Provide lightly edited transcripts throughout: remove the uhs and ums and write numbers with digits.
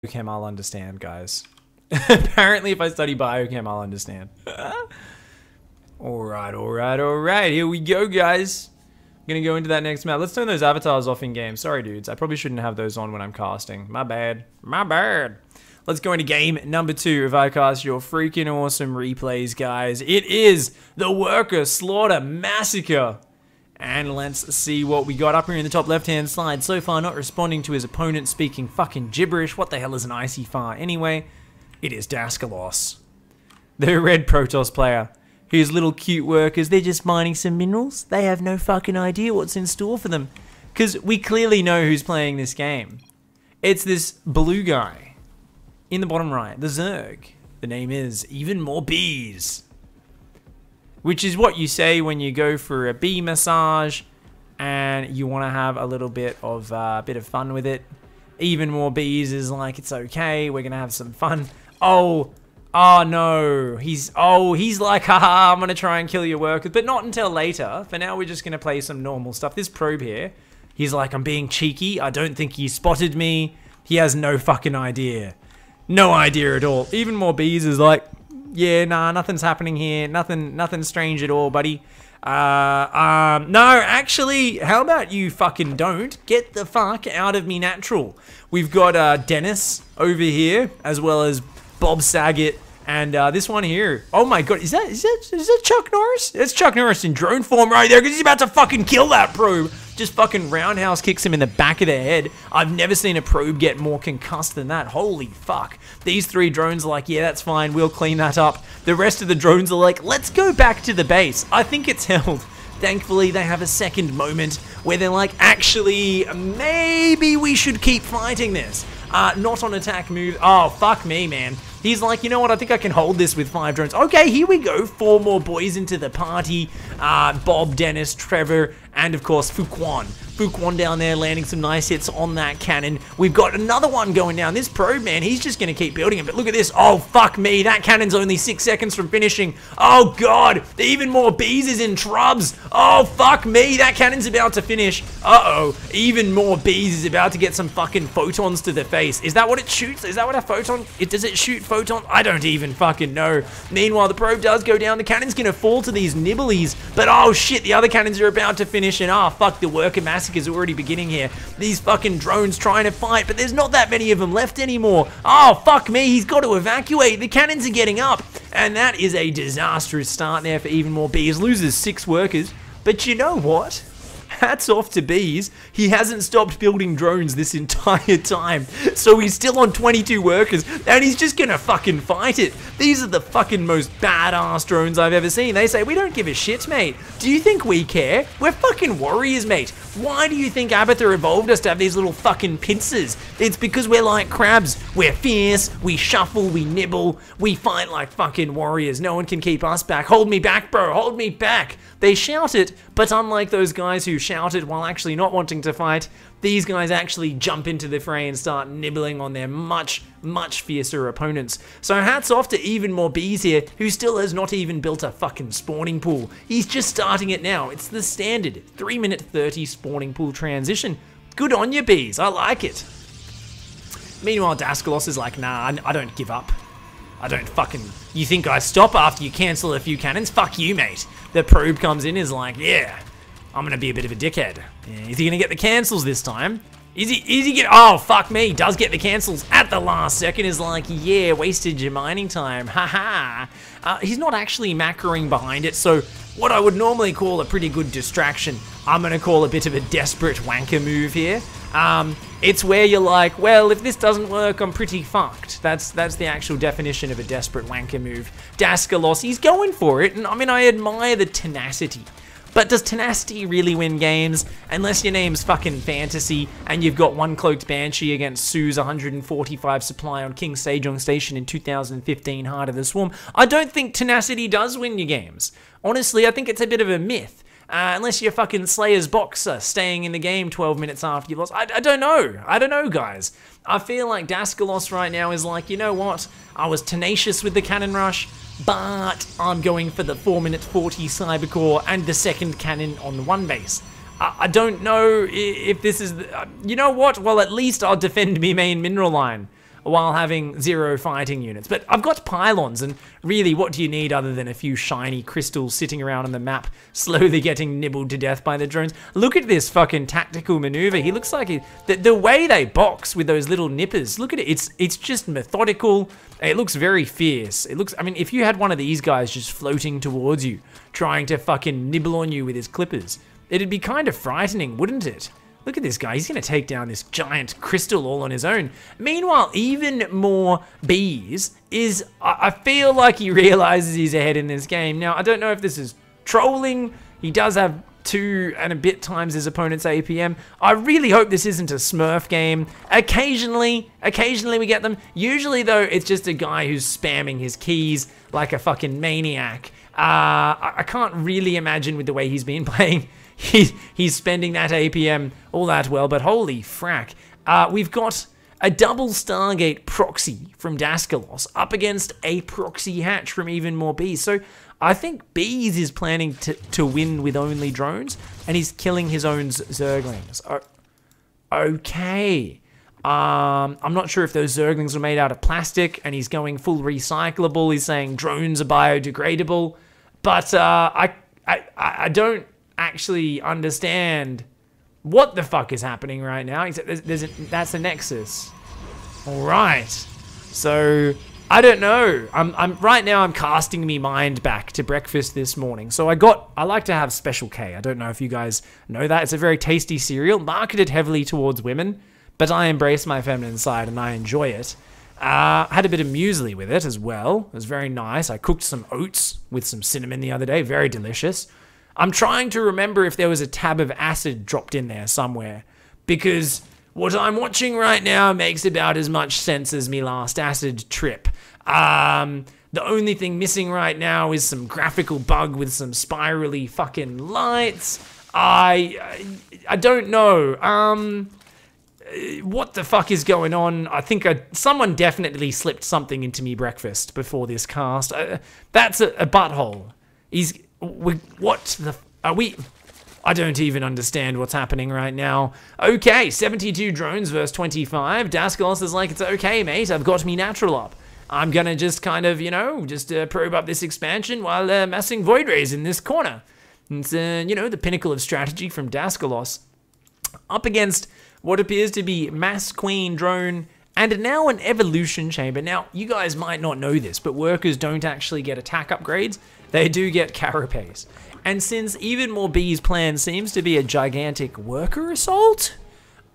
Biochem, I'll understand, guys. Apparently, if I study biochem, I'll understand. Alright. Here we go, guys. I'm gonna go into that next map. Let's turn those avatars off in game. Sorry, dudes. I probably shouldn't have those on when I'm casting. My bad. Let's go into game number 2 of I Cast your freaking awesome replays, guys. It is the Worker Slaughter Massacre. And let's see what we got up here in the top left-hand side. So far, not responding to his opponent, speaking fucking gibberish. What the hell is an ICYFAR anyway? It is Daskalos, the red Protoss player. His little cute workers, they're just mining some minerals. They have no fucking idea what's in store for them. Because we clearly know who's playing this game. It's this blue guy in the bottom right, the Zerg. The name is Even More Bees. Which is what you say when you go for a bee massage and you want to have a little bit of fun with it. Even More Bees is like, it's okay, we're gonna have some fun. Oh no, he's like, haha, I'm gonna try and kill your workers, but not until later. For now, we're just gonna play some normal stuff. This probe here, he's like, I'm being cheeky. I don't think he spotted me. He has no fucking idea. No idea at all. Even More Bees is like, yeah, nah, nothing's happening here. Nothing strange at all, buddy. No, actually, how about you fucking don't? Get the fuck out of me natural. We've got Dennis over here, as well as Bob Saget, and this one here. Oh my god, is that Chuck Norris? It's Chuck Norris in drone form right there, because he's about to fucking kill that probe. Just fucking roundhouse kicks him in the back of the head. I've never seen a probe get more concussed than that. Holy fuck. These 3 drones are like, yeah, that's fine, we'll clean that up. The rest of the drones are like, let's go back to the base. I think it's held. Thankfully, they have a second moment where they're like, actually, maybe we should keep fighting this. Not on attack move. Oh, fuck me, man. He's like, you know what, I think I can hold this with 5 drones. Okay, here we go. 4 more boys into the party. Bob, Dennis, Trevor, and of course, Freakin. Freakin down there landing some nice hits on that cannon. We've got another one going down. This probe, man, he's just going to keep building it. But look at this. Oh, fuck me. That cannon's only 6 seconds from finishing. Oh, God. Even More Bees is in trubs. Oh, fuck me. That cannon's about to finish. Uh-oh. Even More Bees is about to get some fucking photons to the face. Is that what it shoots? Is that what a photon... Does it shoot photon? I don't even fucking know. Meanwhile, the probe does go down. The cannon's going to fall to these nibblies. But, oh, shit. The other cannons are about to finish. And, oh, fuck. The Worker Massacre is already beginning here. These fucking drones trying to fight, but there's not that many of them left anymore. Oh, fuck me, he's got to evacuate. The cannons are getting up, and that is a disastrous start there for Even More Bees. Loses 6 workers, but you know what? Hats off to Bees. He hasn't stopped building drones this entire time. So he's still on 22 workers, and he's just gonna fucking fight it. These are the fucking most badass drones I've ever seen. They say, we don't give a shit, mate. Do you think we care? We're fucking warriors, mate. Why do you think Abathur evolved us to have these little fucking pincers? It's because we're like crabs. We're fierce, we shuffle, we nibble, we fight like fucking warriors. No one can keep us back. Hold me back, bro, hold me back. They shout it, but unlike those guys who shout it while actually not wanting to fight, these guys actually jump into the fray and start nibbling on their much fiercer opponents. So hats off to Even More Bees here, who still has not even built a fucking spawning pool. He's just starting it now. It's the standard 3-minute 30 spawning pool transition. Good on you, Bees. I like it. Meanwhile, Daskalos is like, nah, I don't give up. I don't fucking... You think I stop after you cancel a few cannons? Fuck you, mate. The probe comes in, is like, yeah, I'm gonna be a bit of a dickhead. Yeah, is he gonna get the cancels this time? Is he get... Oh, fuck me. Does get the cancels at the last second. Is like, yeah, wasted your mining time. Haha. He's not actually macroing behind it, so what I would normally call a pretty good distraction, I'm gonna call a bit of a desperate wanker move here. It's where you're like, well, if this doesn't work, I'm pretty fucked. That's the actual definition of a desperate wanker move. Daskalos, he's going for it, and I mean, I admire the tenacity. But does tenacity really win games? Unless your name's fucking Fantasy, and you've got 1 Cloaked Banshee against Sue's 145 supply on King Sejong Station in 2015 Heart of the Swarm. I don't think tenacity does win your games. Honestly, I think it's a bit of a myth. Unless you're fucking Slayer's Boxer staying in the game 12 minutes after you lost. I don't know. I don't know, guys. I feel like Daskalos right now is like, you know what? I was tenacious with the cannon rush, but I'm going for the 4-minute 40 Cybercore and the second cannon on the 1 base. I don't know if this is... you know what? Well, at least I'll defend me main mineral line. while having 0 fighting units. But I've got pylons, and really, what do you need other than a few shiny crystals sitting around on the map, slowly getting nibbled to death by the drones? Look at this fucking tactical maneuver. He looks like the way they box with those little nippers. Look at it. It's just methodical. It looks very fierce. It looks, I mean, if you had one of these guys just floating towards you, trying to fucking nibble on you with his clippers, it'd be kind of frightening, wouldn't it? Look at this guy. He's going to take down this giant crystal all on his own. Meanwhile, even more bees is... I feel like he realizes he's ahead in this game. Now, I don't know if this is trolling. He does have 2 and a bit times his opponent's APM. I really hope this isn't a Smurf game. Occasionally we get them. Usually, though, it's just a guy who's spamming his keys like a fucking maniac. I can't really imagine with the way he's been playing. He's spending that APM all that well, but holy frack. We've got a double Stargate proxy from Daskalos up against a proxy hatch from Even More Bees. So I think Bees is planning to win with only drones, and he's killing his own Zerglings. Okay. I'm not sure if those Zerglings are made out of plastic, and he's going full recyclable. He's saying drones are biodegradable, but I don't actually understand what the fuck is happening right now. Except that's a Nexus. All right. So I don't know. Right now I'm casting me mind back to breakfast this morning. So I like to have Special K. I don't know if you guys know that. It's a very tasty cereal marketed heavily towards women, but I embrace my feminine side and I enjoy it. Had a bit of muesli with it as well. It was very nice. I cooked some oats with some cinnamon the other day. Very delicious. I'm trying to remember if there was a tab of acid dropped in there somewhere, because what I'm watching right now makes about as much sense as me last acid trip. The only thing missing right now is some graphical bug with some spirally fucking lights. I don't know. What the fuck is going on? I think someone definitely slipped something into me breakfast before this cast. That's a butthole. I don't even understand what's happening right now. Okay, 72 drones versus 25. Daskalos is like, it's okay, mate. I've got me natural up. I'm gonna just kind of, just probe up this expansion while massing Void Rays in this corner. It's, the pinnacle of strategy from Daskalos. Up against what appears to be Mass Queen drone and now an Evolution Chamber. Now, you guys might not know this, but workers don't actually get attack upgrades. They do get carapace. And since Even More Bees' plan seems to be a gigantic worker assault,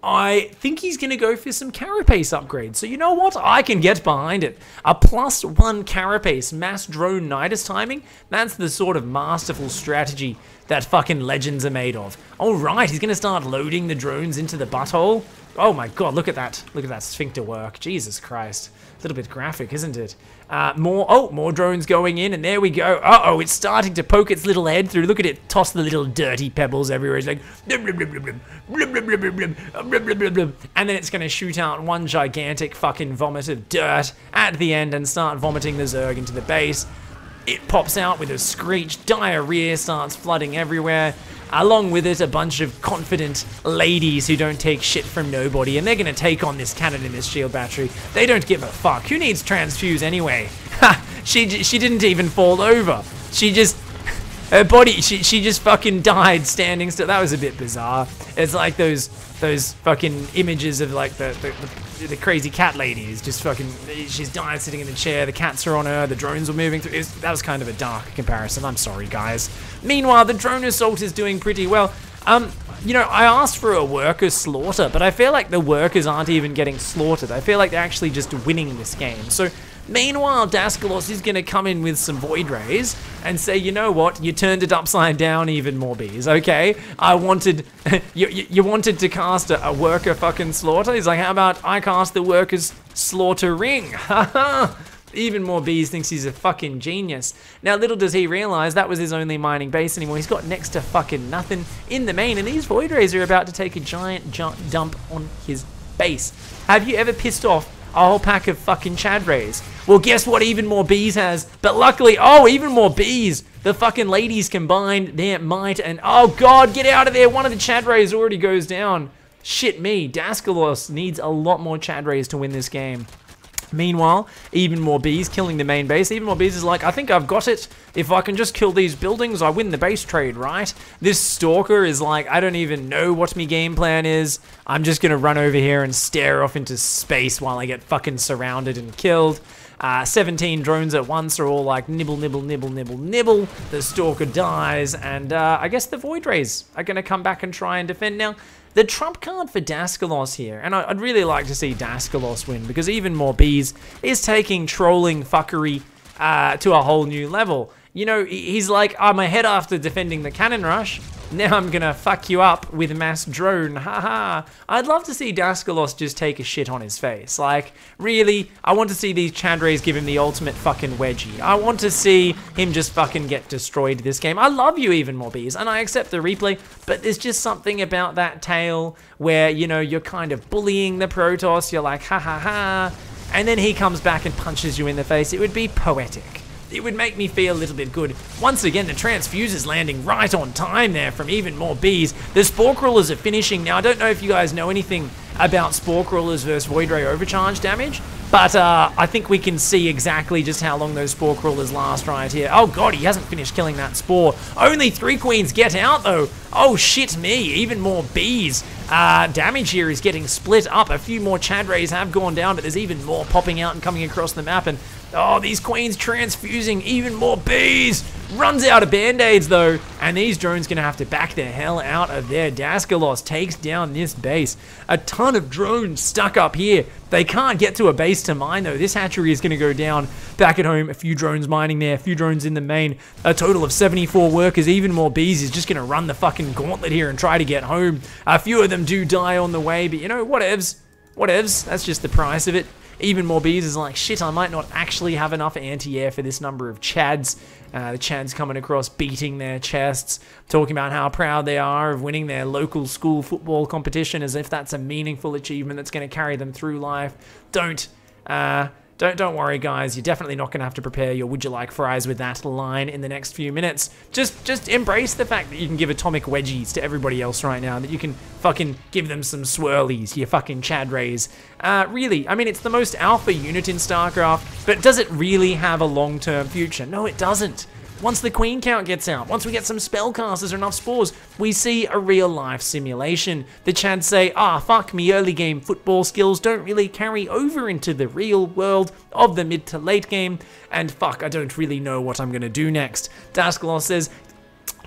I think he's going to go for some carapace upgrades. So you know what? I can get behind it. A +1 carapace mass drone nidus timing, that's the sort of masterful strategy that fucking legends are made of. All right, he's going to start loading the drones into the butthole. Oh my god, look at that. Look at that sphincter work. Jesus Christ. A little bit graphic, isn't it? More drones going in, and there we go. Uh-oh, it's starting to poke its little head through. Look at it toss the little dirty pebbles everywhere. It's like... And then it's going to shoot out one gigantic fucking vomit of dirt at the end and start vomiting the Zerg into the base. It pops out with a screech. Diarrhea starts flooding everywhere. Along with it, a bunch of confident ladies who don't take shit from nobody, and they're gonna take on this cannon and this shield battery. They don't give a fuck. Who needs transfuse anyway? Ha! She didn't even fall over. She just... Her body... She just fucking died standing still. That was a bit bizarre. It's like those fucking images of like the crazy cat lady is just fucking... She's died sitting in the chair, the cats are on her, the drones were moving through. That was kind of a dark comparison, I'm sorry guys. Meanwhile, the drone assault is doing pretty well. I asked for a worker slaughter, but I feel like the workers aren't even getting slaughtered. I feel like they're actually just winning this game. So, meanwhile, Daskalos is going to come in with some Void Rays and say, you know what, you turned it upside down, Even More Bees, okay? I wanted, you wanted to cast a worker fucking slaughter? He's like, how about I cast the workers slaughter ring? Haha! Even More Bees thinks he's a fucking genius. Now, little does he realize that was his only mining base anymore. He's got next to fucking nothing in the main, and these Void Rays are about to take a giant dump on his base. Have you ever pissed off a whole pack of fucking Chad Rays? Well, guess what Even More Bees has? But luckily, Even More Bees, the fucking ladies combined their might, and oh god, get out of there. One of the Chad Rays already goes down. Shit me, Daskalos needs a lot more Chad Rays to win this game. Meanwhile, even more bees killing the main base. Even more bees is like, I think I've got it. If I can just kill these buildings, I win the base trade, right? This stalker is like, I don't even know what my game plan is. I'm just gonna run over here and stare off into space while I get fucking surrounded and killed. 17 drones at once are all like nibble, nibble, nibble, nibble, nibble. The stalker dies, and I guess the Void Rays are gonna come back and try and defend now. The trump card for Daskalos here, and I'd really like to see Daskalos win, because even more bees is taking trolling fuckery to a whole new level. You know, he's like, I'm ahead after defending the cannon rush. Now I'm gonna fuck you up with mass drone, haha. I'd love to see Daskalos just take a shit on his face. Like, really, I want to see these Chadrays give him the ultimate fucking wedgie. I want to see him just fucking get destroyed this game. I love you, even more bees, and I accept the replay, but there's just something about that tale where, you know, you're kind of bullying the Protoss, you're like, ha ha ha, and then he comes back and punches you in the face. It would be poetic. It would make me feel a little bit good. Once again, the transfuse is landing right on time there from even more bees. The spore crawlers are finishing. Now, I don't know if you guys know anything about spore crawlers versus Void Ray overcharge damage, but I think we can see exactly just how long those spore crawlers last right here. Oh god, he hasn't finished killing that spore. Only 3 queens get out though. Oh shit me, even more bees. Damage here is getting split up. A few more Chadrays have gone down, but there's even more popping out and coming across the map, and oh, these queens transfusing, even more bees. Runs out of band-aids though, and these drones gonna have to back the hell out of there. Daskalos takes down this base. A ton of drones stuck up here. They can't get to a base to mine though. This hatchery is gonna go down. Back at home, a few drones mining there, a few drones in the main. A total of 74 workers. Even more bees is just gonna run the fucking gauntlet here and try to get home. A few of them do die on the way, but you know, whatevs. Whatevs, that's just the price of it. Even more bees is like, shit, I might not actually have enough anti-air for this number of Chads. The Chads coming across, beating their chests, talking about how proud they are of winning their local school football competition, as if that's a meaningful achievement that's going to carry them through life. Don't worry, guys. You're definitely not going to have to prepare your would you like fries with that line in the next few minutes. Just embrace the fact that you can give atomic wedgies to everybody else right now, that you can fucking give them some swirlies, you fucking Chadrays. Really, I mean, it's the most alpha unit in StarCraft, but does it really have a long-term future? No, it doesn't. Once the queen count gets out, once we get some spellcasters or enough spores, we see a real-life simulation. The Chads say, fuck, me early game football skills don't really carry over into the real world of the mid to late game, and fuck, I don't really know what I'm gonna do next. Daskalos says,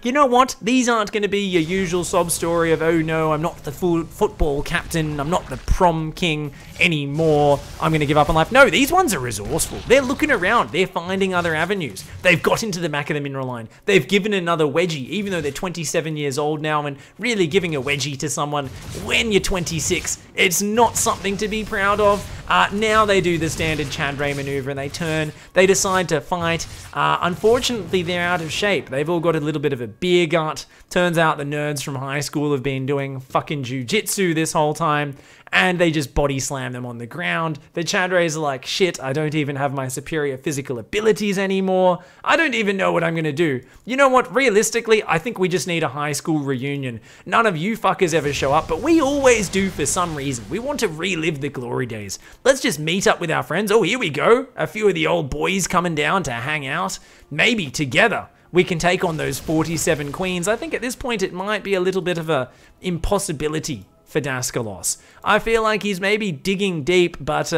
you know what? These aren't going to be your usual sob story of, oh no, I'm not the football captain, I'm not the prom king anymore, I'm going to give up on life. No, these ones are resourceful. They're looking around. They're finding other avenues. They've got into the back of the mineral line. They've given another wedgie, even though they're 27 years old now, and really giving a wedgie to someone when you're 26, it's not something to be proud of. Now they do the standard Chandray maneuver and they turn, they decide to fight. Unfortunately, they're out of shape. They've all got a little bit of a beer gut. Turns out the nerds from high school have been doing fucking jujitsu this whole time, and they just body slam them on the ground. The Chadrays are like, shit, I don't even have my superior physical abilities anymore. I don't even know what I'm gonna do. You know what, realistically, I think we just need a high school reunion. None of you fuckers ever show up, but we always do for some reason. We want to relive the glory days. Let's just meet up with our friends. Oh, here we go. A few of the old boys coming down to hang out. Maybe together we can take on those 47 queens. I think at this point it might be a little bit of a impossibility for Daskalos. I feel like he's maybe digging deep, but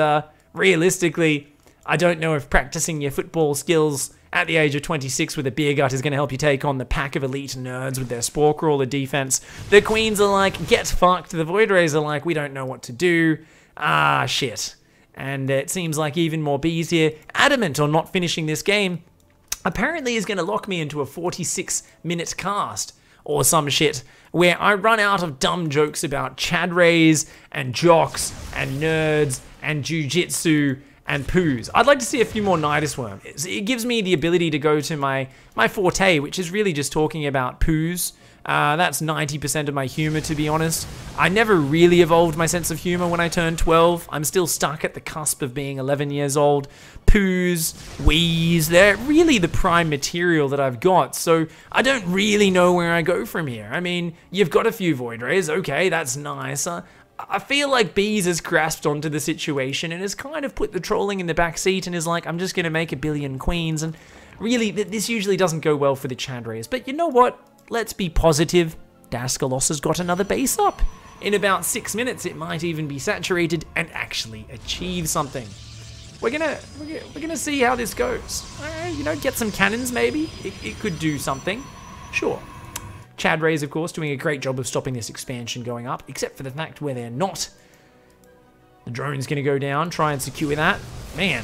realistically, I don't know if practicing your football skills at the age of 26 with a beer gut is going to help you take on the pack of elite nerds with their spore crawler defense. The queens are like, get fucked. The Void Rays are like, we don't know what to do. Shit. And it seems like even more bees here, adamant on not finishing this game, apparently is going to lock me into a 46-minute cast or some shit, where I run out of dumb jokes about Chadrays and jocks and nerds and jujitsu and poos. I'd like to see a few more Nidus Worm. It gives me the ability to go to my forte, which is really just talking about poos. That's 90% of my humor, to be honest. I never really evolved my sense of humor when I turned 12. I'm still stuck at the cusp of being 11 years old. Poos, wheeze, they're really the prime material that I've got, so I don't really know where I go from here. I mean, you've got a few Void Rays, okay, that's nice. I feel like Bees has grasped onto the situation and has kind of put the trolling in the back seat and is like, I'm just going to make a billion queens. And really, this usually doesn't go well for the Chad Rays. But you know what? Let's be positive. Daskalos has got another base up. In about 6 minutes, it might even be saturated and actually achieve something. We're gonna see how this goes. You know, get some cannons maybe. It could do something. Sure. Chad Rays, of course, doing a great job of stopping this expansion going up, except for the fact where they're not. The drone's going to go down, try and secure that. Man.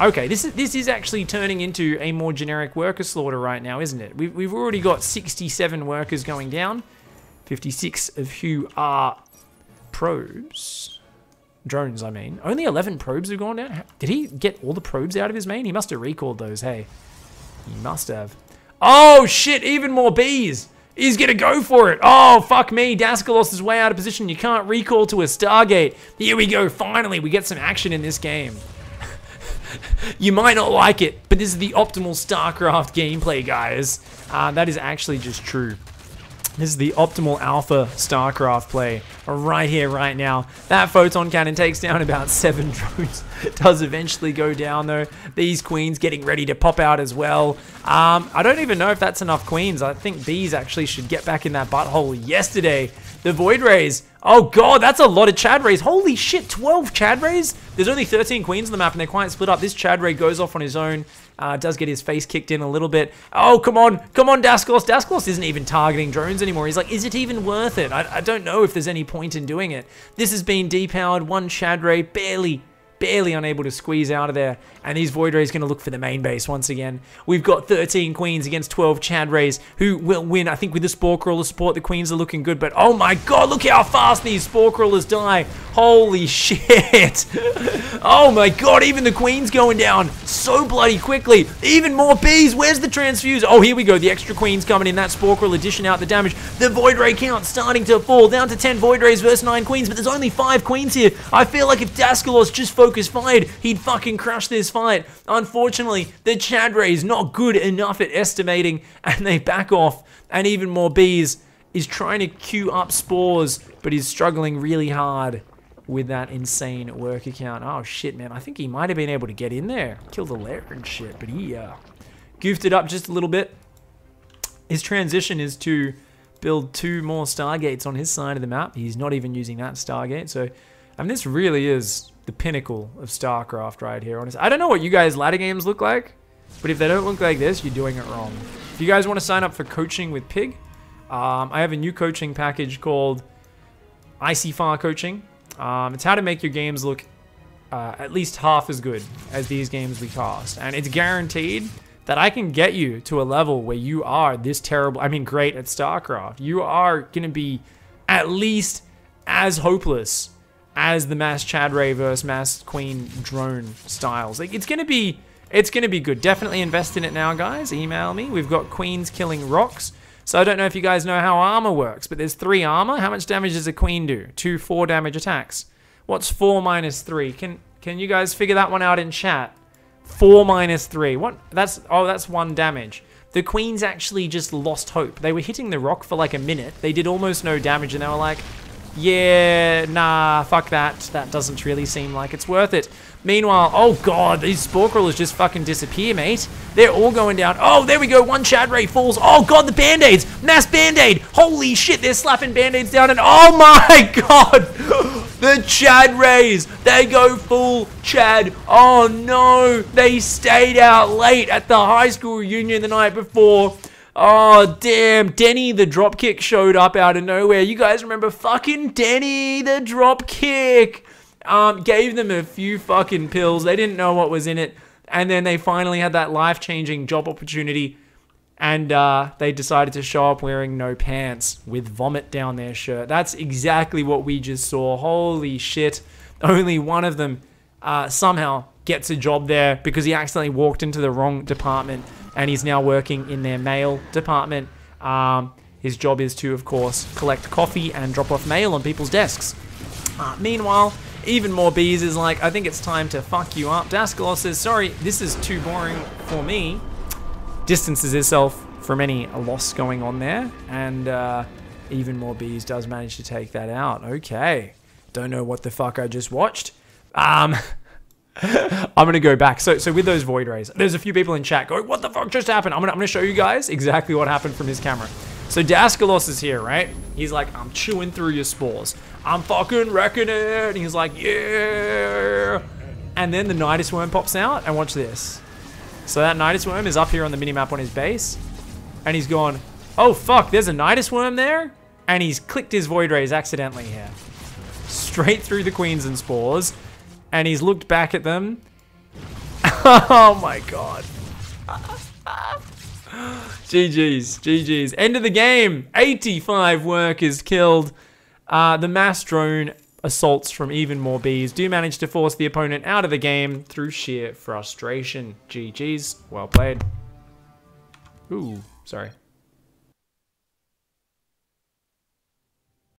Okay, this is actually turning into a more generic worker slaughter right now, isn't it? We've already got 67 workers going down, 56 of who are probes. Drones, I mean. Only 11 probes have gone down. Did he get all the probes out of his main? He must have recalled those, hey. He must have. Oh, shit, even more bees. He's gonna go for it. Oh, fuck me. Daskalos is way out of position. You can't recall to a Stargate. Here we go. Finally, we get some action in this game. You might not like it, but this is the optimal StarCraft gameplay, guys. That is actually just true. This is the optimal alpha StarCraft play right here, right now. That photon cannon takes down about 7 drones. It does eventually go down, though. These queens getting ready to pop out as well. I don't even know if that's enough queens. I think Bees actually should get back in that butthole yesterday. The Void Rays. Oh, God, that's a lot of Chad Rays. Holy shit, 12 Chad Rays? There's only 13 queens on the map, and they're quite split up. This Chad Ray goes off on his own. Does get his face kicked in a little bit. Oh, come on, Daskalos. Daskalos isn't even targeting drones anymore. He's like, is it even worth it? I don't know if there's any point in doing it. This has been depowered. One Chad Ray barely unable to squeeze out of there. And these Void Rays going to look for the main base once again. We've got 13 queens against 12 Chad Rays who will win. I think with the Spore Crawler support, the queens are looking good. But oh my God, look how fast these Spore Crawlers die. Holy shit. Oh my God, even the queens going down so bloody quickly. Even more bees. Where's the transfuse? Oh, here we go. The extra queens coming in. That Spore Crawler dishing out the damage. The Void Ray count starting to fall down to 10 Void Rays versus 9 queens. But there's only 5 queens here. I feel like if Daskalos just focus fired, he'd fucking crush this fight. Unfortunately, the Chad Rays not good enough at estimating, and they back off. And even more bees is trying to queue up spores, but he's struggling really hard with that insane worker count. Oh shit, man, I think he might have been able to get in there, kill the lair and shit, but he goofed it up just a little bit. His transition is to build 2 more Stargates on his side of the map. He's not even using that Stargate, so I mean, this really is the pinnacle of StarCraft right here. Honestly, I don't know what you guys' ladder games look like, but if they don't look like this, you're doing it wrong. If you guys want to sign up for coaching with Pig, I have a new coaching package called ICYFAR coaching. It's how to make your games look at least half as good as these games we cast, and it's guaranteed that I can get you to a level where you are this terrible, I mean great at StarCraft. You are going to be at least as hopeless as the mass Chad Ray versus mass Queen drone styles. Like, it's gonna be good. Definitely invest in it now, guys. Email me. We've got queens killing rocks. So I don't know if you guys know how armor works, but there's 3 armor. How much damage does a queen do? 2 4 damage attacks. What's 4 minus 3? Can you guys figure that one out in chat? 4 minus 3. What? That's 1 damage. The queens actually just lost hope. They were hitting the rock for like a minute. They did almost no damage, and they were like, yeah, nah, fuck that. That doesn't really seem like it's worth it. Meanwhile, oh God, these Spore Crawlers just fucking disappear, mate. They're all going down. Oh, there we go. 1 Chad Ray falls. Oh God, the Band-Aids. Mass Band-Aid. Holy shit, they're slapping Band-Aids down, and oh my God. The Chad Rays. They go full Chad. Oh no. They stayed out late at the high school reunion the night before. Oh, damn. Denny the Dropkick showed up out of nowhere. You guys remember fucking Denny the Dropkick? Gave them a few fucking pills. They didn't know what was in it. And then they finally had that life-changing job opportunity. And they decided to show up wearing no pants with vomit down their shirt. That's exactly what we just saw. Holy shit. Only one of them somehow gets a job there because he accidentally walked into the wrong department. And he's now working in their mail department. His job is to, of course, collect coffee and drop off mail on people's desks. Meanwhile, even more bees is like, I think it's time to fuck you up. Daskalos says, sorry, this is too boring for me. Distances himself from any loss going on there. And even more bees does manage to take that out. Okay. Don't know what the fuck I just watched. I'm gonna go back. So with those void rays, there's a few people in chat going, what the fuck just happened? I'm gonna show you guys exactly what happened from his camera. So Daskalos is here, right? He's like, I'm chewing through your spores. I'm fucking wrecking it. And he's like, yeah. And then the Nidus Worm pops out, and watch this. So that Nidus Worm is up here on the minimap on his base. And he's gone, oh fuck, there's a Nidus Worm there? And he's clicked his void rays accidentally here. Straight through the queens and spores. And he's looked back at them. Oh my god. GG's, GG's. End of the game. 85 workers killed. The mass drone assaults from even more bees do manage to force the opponent out of the game through sheer frustration. GG's. Well played. Ooh, sorry.